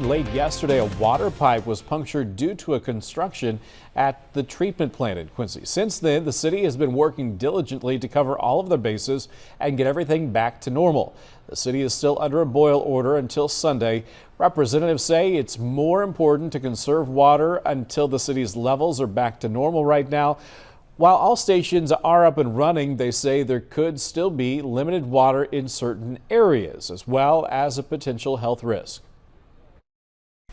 late yesterday, a water pipe was punctured due to a construction at the treatment plant in Quincy. Since then, the city has been working diligently to cover all of their bases and get everything back to normal. The city is still under a boil order until Sunday. Representatives say it's more important to conserve water until the city's levels are back to normal right now. While all stations are up and running, they say there could still be limited water in certain areas, as well as a potential health risk.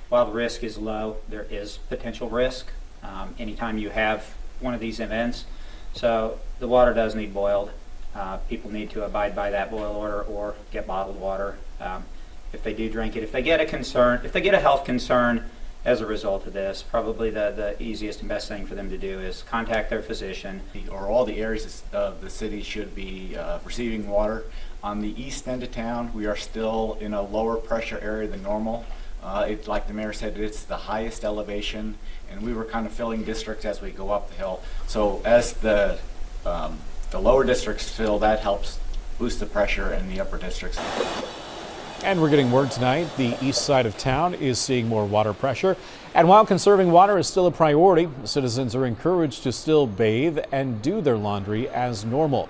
While the risk is low, there is potential risk anytime you have one of these events. So the water does need boiled. People need to abide by that boil order or get bottled water. If they do drink it, if they get a health concern as a result of this, probably the easiest and best thing for them to do is contact their physician. Or all the areas of the city should be receiving water. On the east end of town, we are still in a lower pressure area than normal. Like the mayor said, it's the highest elevation, and we were kind of filling districts as we go up the hill. So as the lower districts fill, that helps boost the pressure in the upper districts. And we're getting word tonight the east side of town is seeing more water pressure. And while conserving water is still a priority, citizens are encouraged to still bathe and do their laundry as normal.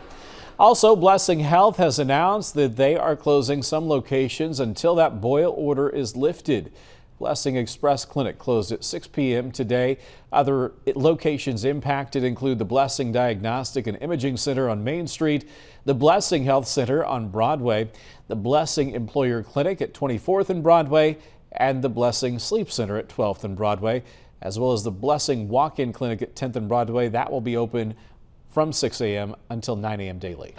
Also, Blessing Health has announced that they are closing some locations until that boil order is lifted. Blessing Express Clinic closed at 6 p.m. today. Other locations impacted include the Blessing Diagnostic and Imaging Center on Main Street, the Blessing Health Center on Broadway, the Blessing Employer Clinic at 24th and Broadway, and the Blessing Sleep Center at 12th and Broadway, as well as the Blessing Walk-In Clinic at 10th and Broadway. That will be open from 6 a.m. until 9 a.m. daily.